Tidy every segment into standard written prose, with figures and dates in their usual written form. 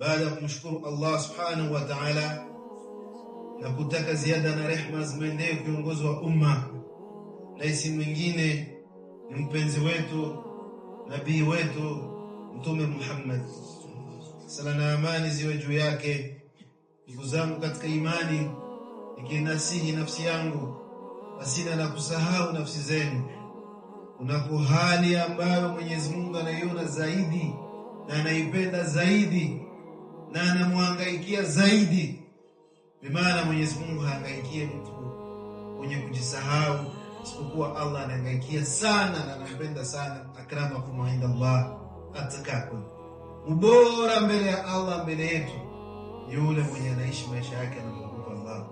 baada ya kumshukuru Allah subhanahu wa ta'ala na kutaka ziada na rehema zimwendee kiongozi wa umma, na si mwingine ni mpenzi wetu, nabii wetu, Mtume Muhammad, sala na amani ziwe juu yake. Ndugu zangu katika imani, nikinasihi nafsi yangu pasina na kusahau nafsi zenu, kunako hali ambayo Mwenyezi Mungu anaiona zaidi na anaipenda zaidi na anamhangaikia zaidi. Bimaana Mwenyezi Mungu hangaikie mtu mwenye kujisahau, isipokuwa Allah anahangaikia sana na anampenda sana. Akramakum inda Allah atakakum, mbora mbele ya Allah, mbele yetu yule mwenye anaishi maisha yake anamwogopa Allah.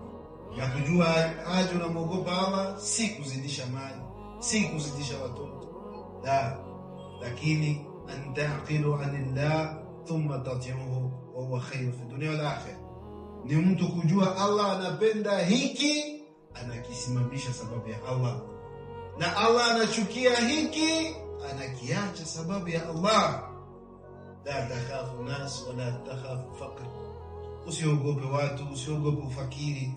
Ya kujua aje unamwogopa Allah, si kuzidisha mali, si kuzidisha watoto, lakini antaqilu anillah thumma tati'uhu wa huwa khairu fi dunya wal akhirah. Ni mtu kujua Allah anapenda hiki, anakisimamisha sababu ya Allah, na Allah anachukia hiki, anakiacha sababu ya Allah. La takhafu nas wala takhafu faqr, usiogope watu, usiogope ufakiri,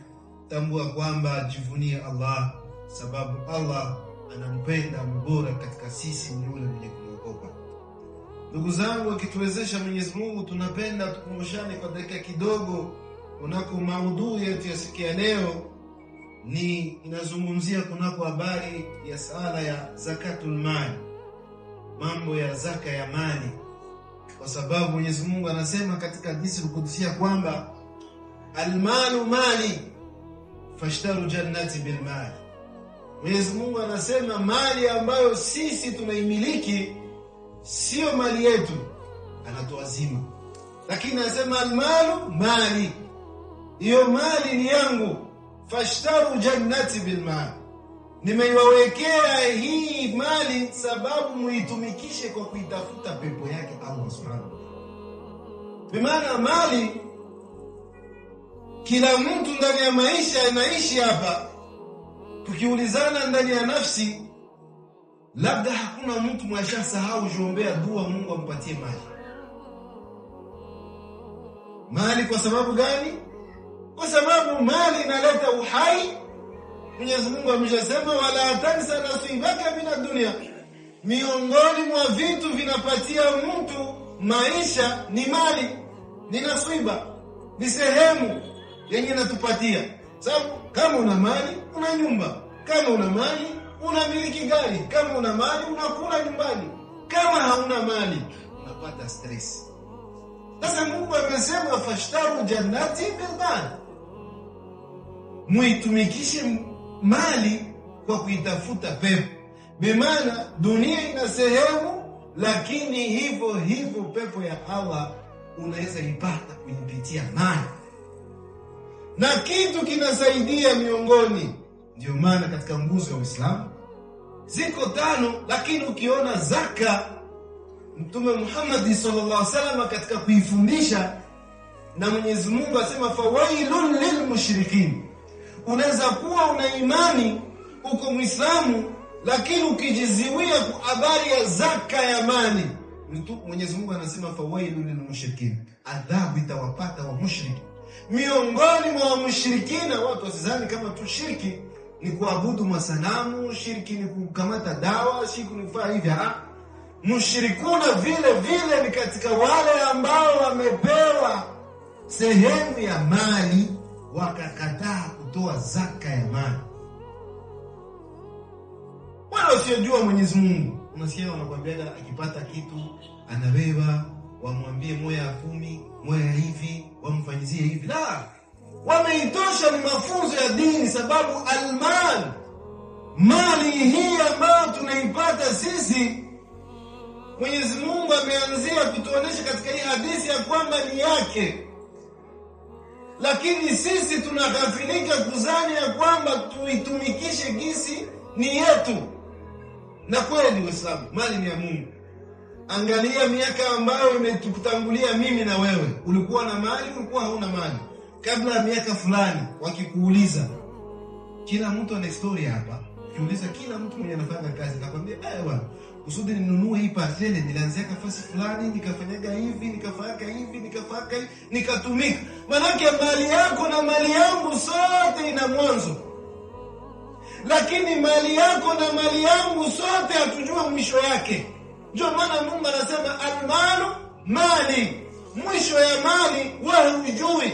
tambua kwamba jivunie Allah, sababu Allah anampenda mbora katika sisi ni yule mwenye kumwogopa. Ndugu zangu, akituwezesha Mwenyezi Mungu, tunapenda tukumbushane kwa dakika kidogo kunako maudhui yetu ya siku ya leo. Ni inazungumzia kunako habari ya sala ya zakatul mali, mambo ya zaka ya mali, kwa sababu Mwenyezi Mungu anasema katika hadithi al-Qudsi kwamba almalu mali fashtaru jannati bil mali. Mwenyezi Mungu anasema mali ambayo sisi tunaimiliki sio mali yetu, anatuazima, lakini anasema almalu mali, hiyo mali ni yangu. Fashtaru jannati bil mali, nimeiwawekea hii mali sababu muitumikishe kwa kuitafuta pepo yake Allah subhanahu wa ta'ala. Bimaana mali, kila mtu ndani ya maisha anaishi hapa, tukiulizana ndani ya nafsi, labda hakuna mtu mwashasahau jiombea dua Mungu ampatie mali. Kwa sababu gani? Kwa sababu mali inaleta uhai. Mwenyezi Mungu ameshasema wala tansa nasibaka min dunya, miongoni mwa vitu vinapatia mtu maisha ni mali, ni nasiba, ni sehemu yenye inatupatia. Sababu kama una mali una nyumba, kama una mali unamiliki gari, kama una mali unakula nyumbani, kama hauna mali unapata stress. Sasa Mungu amesema fashtaru jannati bil mali, muitumikishe mali kwa kuitafuta pepo. Bimaana dunia ina sehemu, lakini hivyo hivyo pepo ya Allah unaweza ipata kuipitia mali, na kitu kinasaidia miongoni. Ndio maana katika nguzo ya Uislamu ziko 5, lakini ukiona zaka, Mtume Muhammad sallallahu alaihi wasallam katika kuifundisha, na Mwenyezi Mungu asema fawailun lilmushrikin. Unaweza kuwa una imani, uko Muislamu, lakini ukijiziwia kwa habari ya zaka ya mali, Mwenyezi Mungu anasema fawailun lilmushrikin, adhabu itawapata wa mushriki. Miongoni mwa mushrikina, watu wasizani kama tu shirki ni kuabudu masanamu, shirki ni kukamata dawa, shirki ni kufanya hivi. Mushrikuna vile vile ni katika wale ambao wamepewa sehemu ya mali wakakataa kutoa zaka ya mali. Wala usiojua Mwenyezi Mungu, unasikia wanakuambia akipata kitu anabeba, wamwambie moya 10, moya hivi, wamfanyizie hivi. La, wameitosha ni mafunzo ya dini, sababu almal, mali hii ambayo tunaipata sisi, Mwenyezi Mungu ameanzia kutuonesha katika hii hadithi ya kwamba ni yake, lakini sisi tunakafilika kuzani ya kwamba tuitumikishe gisi ni yetu. Na kweli Uislamu, mali ni ya Mungu. Angalia miaka ambayo imetukutangulia mimi na wewe, ulikuwa na mali, ulikuwa hauna mali. Kabla ya miaka fulani wakikuuliza, kila mtu ana historia hapa. Ukiuliza kila mtu mwenye anafanya kazi atakwambia bwana, kusudi ninunue hii parcele, nilianzia nafasi fulani, nikafanyaga hivi, nikafanya hivi, nikatumika. Manake mali yako na mali yangu sote ina mwanzo. Lakini mali yako na mali yangu sote hatujua mwisho yake. Ndio maana Mungu anasema almalu mali. Mwisho ya mali wewe hujui.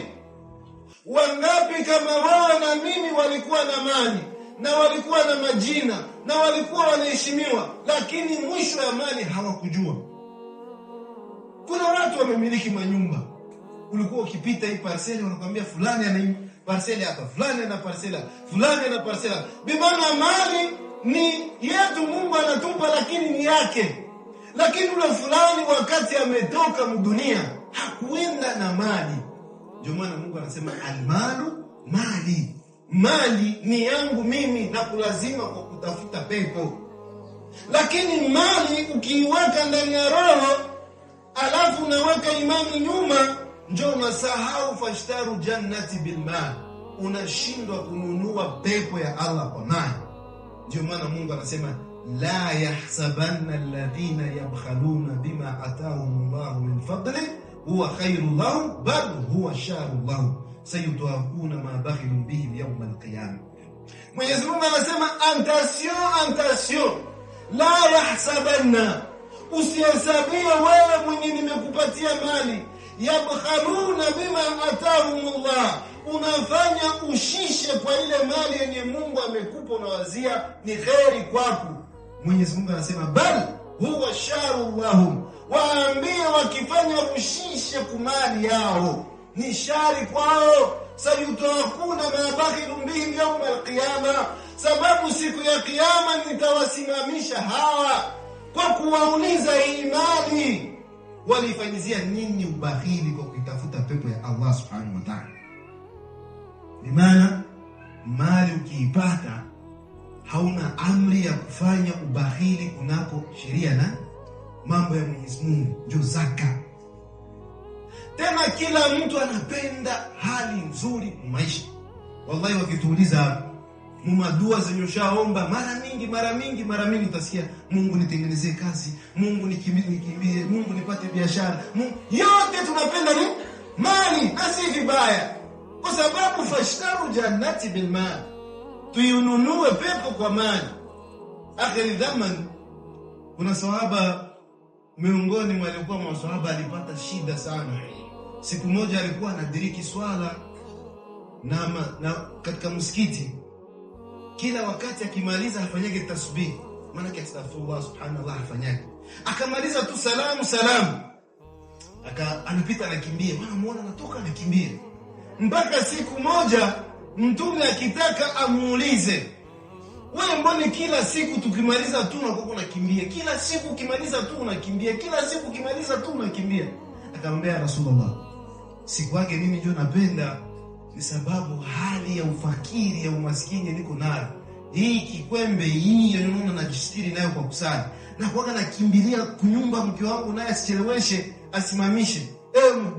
Wangapi kama wao na mimi walikuwa na mali na walikuwa na majina na walikuwa wanaheshimiwa, lakini mwisho ya mali hawakujua. Kuna watu wamemiliki manyumba, ulikuwa ukipita hii parcela wanakuambia fulani ana parcela hapa, fulani ana parcela, fulani ana parcela. Bimana mali ni yetu, Mungu anatupa, lakini ni yake. Lakini ule fulani wakati ametoka mdunia hakuenda na mali. Ndio maana Mungu anasema almalu mali. Mali ni yangu mimi na kulazima kwa kutafuta pepo. Lakini mali ukiiweka ndani ya roho, alafu unaweka imani nyuma, njoo unasahau fashtaru jannati bil mal. Unashindwa kununua pepo ya Allah kwa mali. Ndio maana Mungu anasema la yahsabanna alladhina yabkhaluna bima atahum Allah min fadli huwa khairul lahum bal huwa sharrul lahum sayutawafuna ma bakhilu bihi yawm al-qiyamah. Mwenyezi Mungu anasema attention, la yahsabanna, usihesabie wewe mwenye nimekupatia mali, yabkhaluna bima atahumullah, unafanya ushishe kwa ile mali yenye Mungu amekupa, unawazia ni kheri kwako. Mwenyezi Mungu anasema bal huwa sharrul lahum, waambie wakifanya ushishe kumali yao ni shari kwao. Sayutawafuna ma bakhilu bihi yawm al-qiyamah, sababu siku ya kiyama nitawasimamisha hawa kwa kuwauliza hii mali walifanyizia nini ubakhili kwa kuitafuta pepo ya Allah subhanahu wa ta'ala. Maana mali ukiipata hauna amri ya kufanya ubakhili kunako sheria na mambo ya Mwenyezi Mungu, ndio zaka. Tena kila mtu anapenda hali nzuri maisha. Wallahi wakituuliza mumadua zenye ushaomba mara mingi utasikia Mungu nitengenezee kazi, Mungu nikimbie, Mungu nipate biashara. Yote tunapenda ni mali, asi vibaya. Kwa sababu fashtaru jannati bil mal, tuinunue pepo kwa mali. Akhiri zaman kuna sahaba miongoni mwa walikuwa maswahaba alipata shida sana. Siku moja alikuwa anadiriki swala na katika msikiti, kila wakati akimaliza afanyage tasbih, maana yake astaghfirullah subhanallah afanyage. Akamaliza tu salamu anapita anakimbia, wanamuona anatoka anakimbia. Mpaka siku moja mtume akitaka amuulize, wewe mbona kila siku tukimaliza tu unakuwa unakimbia? Kila siku ukimaliza tu unakimbia, kila siku ukimaliza tu unakimbia. Akamwambia Rasulullah, siku yake mimi ndio napenda ni sababu hali ya ufakiri ya umaskini niko nayo. Hii kikwembe hii unaona najistiri nayo kwa kusali. Na kuaga nakimbilia kunyumba mke wangu naye asicheleweshe, asimamishe.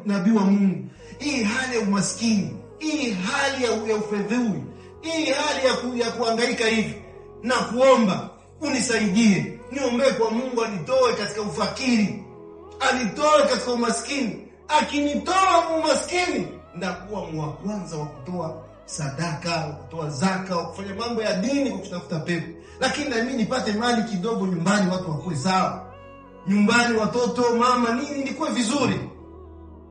Nabii wa Mungu, hii hali ya umaskini, hii hali ya ufedhuli, hii hali ya kuhangaika hivi, na kuomba unisaidie, niombee kwa Mungu anitoe katika ufakiri, anitoe katika umaskini. Akinitoa umaskini, ndakuwa wa kwanza wa kutoa sadaka, wa kutoa zaka, wa kufanya mambo ya dini kwa kutafuta pepo. Lakini na mimi nipate mali kidogo nyumbani, watu wakue sawa, nyumbani watoto mama nini nikuwe vizuri.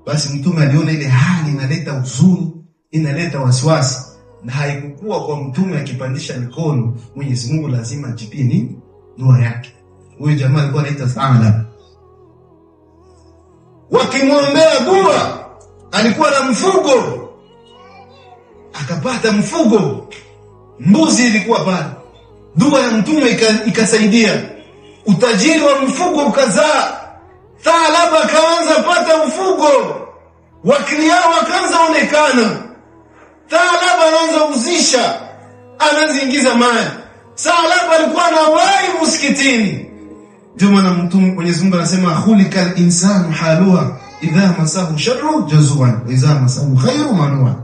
Basi mtume aliona ile hali inaleta huzuni, inaleta wasiwasi, na haikukua kwa mtume akipandisha mikono Mwenyezi Mungu lazima ajipie nini dua yake. Huyo jamaa alikuwa anaita Sa'lab, wakimwombea dua, alikuwa na mfugo, akapata mfugo, mbuzi ilikuwa pale, dua ya mtume ikasaidia, utajiri wa mfugo ukazaa. Sa'lab akaanza pata mfugo, wakili yao wakaanza onekana. Sa'lab anaanza uzisha, anaanza ingiza mali. Sa'lab alikuwa anawahi msikitini. Ndio maana mtume Mwenyezi Mungu anasema khuliqal insanu haluha idha masahu sharru jazuan wa idha masahu khairu manua.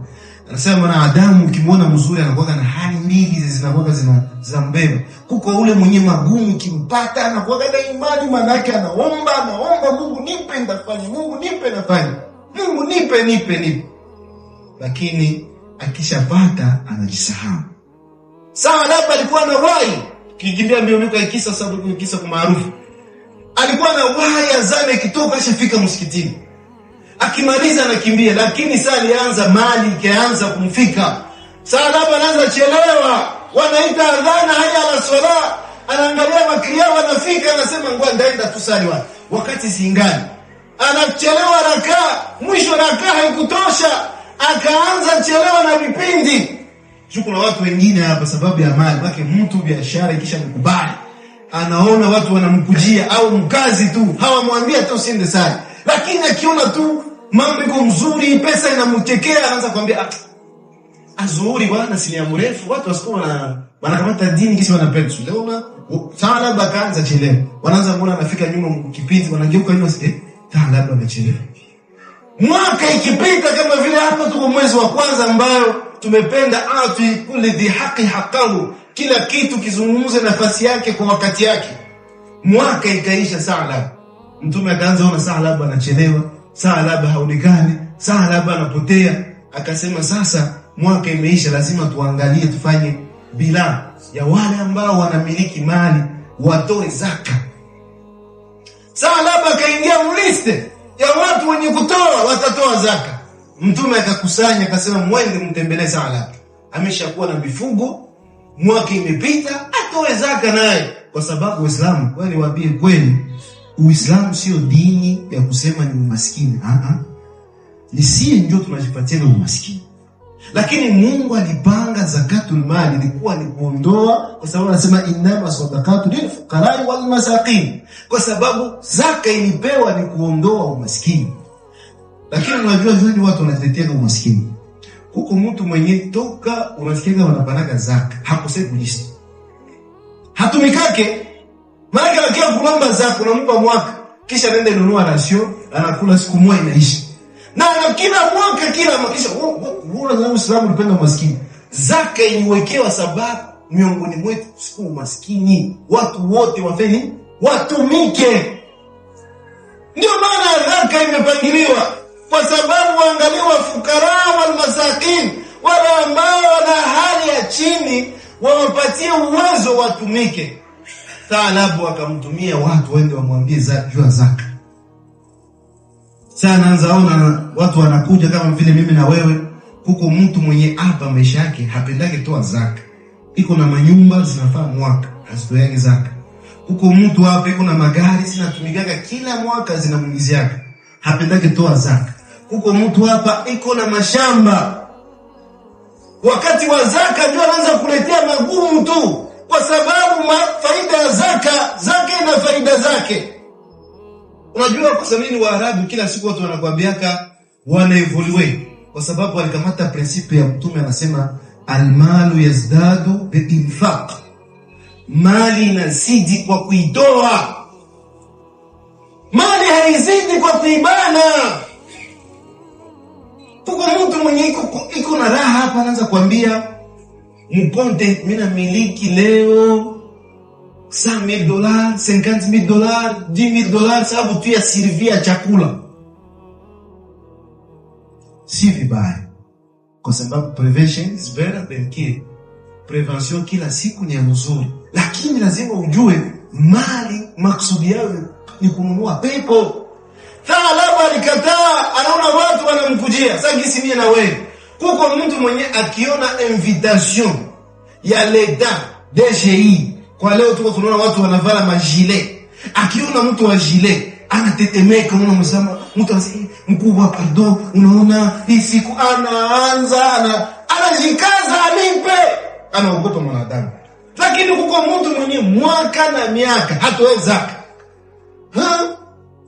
Anasema mwanadamu ukimwona mzuri anakuwa na hali mbili zinakuwa zinambeba. Kuko ule mwenye magumu kimpata anakuwa na imani, maana yake anaomba Mungu nipe nitafanya, Mungu nipe nafanya, Mungu nipe. Lakini akishapata anajisahau. Sawa, labda alikuwa na wahi kikimbia mbio kisa sababu kisa kwa maarufu. Alikuwa na wahi azane kitoka ashafika msikitini. Akimaliza anakimbia, lakini sasa alianza mali ikaanza kumfika. Sasa labda anaanza chelewa, wanaita adhana haya ala swala, anaangalia makria wanafika, anasema ngoja ndaenda tusali wapi, wakati singani. Anachelewa rakaa, mwisho rakaa haikutosha, akaanza chelewa na vipindi. Kuna watu wengine hapa sababu ya mali, wake mtu biashara ikisha mkubali, anaona watu wanamkujia au mkazi tu, hawamwambia tu usiende sali. Lakini akiona tu mambo yako mzuri, pesa inamchekea, anaanza kuambia azuri bwana, si ya mrefu, watu wasikuwa wanakamata dini kisi wanapenda. Leo sawa labda kaanza chelewa, wanaanza kuona anafika nyuma kipindi, wanageuka nyuma labda amechelewa. Mwaka ikipita kama vile hapa tuko mwezi wa kwanza ambayo tumependa ati kulli dhi haqi haqqahu, kila kitu kizungumze nafasi yake kwa wakati yake. Mwaka ikaisha, saa Mtume akaanza ona saa labda anachelewa, saa labda haonekani, saa labda anapotea. Akasema sasa mwaka imeisha, lazima tuangalie, tufanye bila ya wale ambao wanamiliki mali watoe zaka. Saa labda kaingia mliste ya watu wenye kutoa watatoa zaka. Mtume akakusanya akasema mwende mtembelee saa labda, ameshakuwa na mifugo, mwaka imepita, atoe zaka naye. Kwa sababu Uislamu, kwani waambie kweli, Uislamu sio dini ya kusema ni umaskini. Ni sie ndio tunajipatia umaskini. Lakini Mungu alipanga zakatul mali ilikuwa ni kuondoa, kwa sababu anasema innama sadaqatu lil fuqara wal masakin. Kwa sababu zaka ilipewa ni kuondoa umaskini. Lakini unajua vipi watu wanatetea umaskini? Huko mtu mwenye toka unasikia wanapanaka zaka, hakosei kulisi. Hatumikake. Maana akia kulomba zaka unampa mwaka, kisha nende nunua rasio, anakula siku moja inaishi. Na kila mwaka kisha wewe Uislamu unapenda umaskini. Zaka iliwekewa sababu miongoni mwetu siku umaskini, watu wote wafeni watumike. Ndio maana zaka imepangiliwa, kwa sababu waangaliwa fukara wal masakin, wale ambao wana hali ya chini wawapatie uwezo watumike. Taalabu akamtumia watu waende wamwambie jua zaka. Sasa naanzaona watu wanakuja kama vile mimi na wewe, huko mtu mwenye hapa maisha yake hapendake toa zaka. Iko na manyumba zinafaa mwaka, hazitoyagi zaka. Huko mtu hapa iko na magari zinatumikaga kila mwaka zinamuingiziaga, hapendake toa zaka. Huko mtu hapa iko na mashamba, wakati wa zaka ndio anaanza kuletea magumu tu, kwa sababu faida ya zaka ina faida zake. Unajua kwa nini Waarabu kila siku watu wanakuambiaka wana evolue? Kwa sababu walikamata principe ya Mtume, anasema almalu yazdadu biinfaq, mali inazidi kwa kuitoa, mali haizidi kwa kuibana. Tuko mtu mwenye iko na raha hapa, anaanza kuambia mkonte mimi namiliki leo $100,000, $50,000, $10,000 sababu tu ya servia chakula. Si vibaya, kwa sababu prevention is better than cure. Prevention kila siku ni nzuri, lakini lazima ujue mali maksudi yao ni kununua pepo. Thalaba alikataa, anaona watu wanamkujia. Sasa gisi mimi na wewe, kuko mtu mwenye akiona invitation ya l'État DGI, kwa leo tuko tunaona watu wanavala majile, akiona mtu wa jile anatetemeka, unaona msama mtu anasema mkubwa pardon, unaona hii siku anaanza anajikaza alipe, anaogopa mwanadamu. Lakini kuko mtu mwenye mwaka na miaka hatoweza.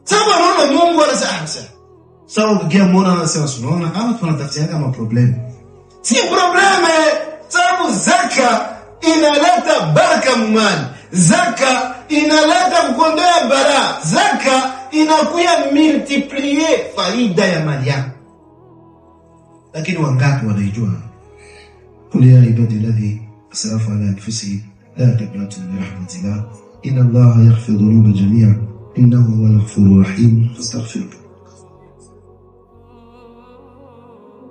Sababu anaona Mungu anasema sawa, ukigia muona anasema unaona kama tunatafutia kama problem. Si probleme, sababu zaka inaleta baraka mali. Zaka inaleta kukondoa bara. Zaka inakuya multiplier faida ya mali yako. lakini wangapi wanaijua? Qul ya ibadi alladhi asrafu ala anfusihim la taqnatu min rahmatillah inna Allaha yaghfiru dhunuba jami'an innahu huwal ghafurur rahim fastaghfiruhu.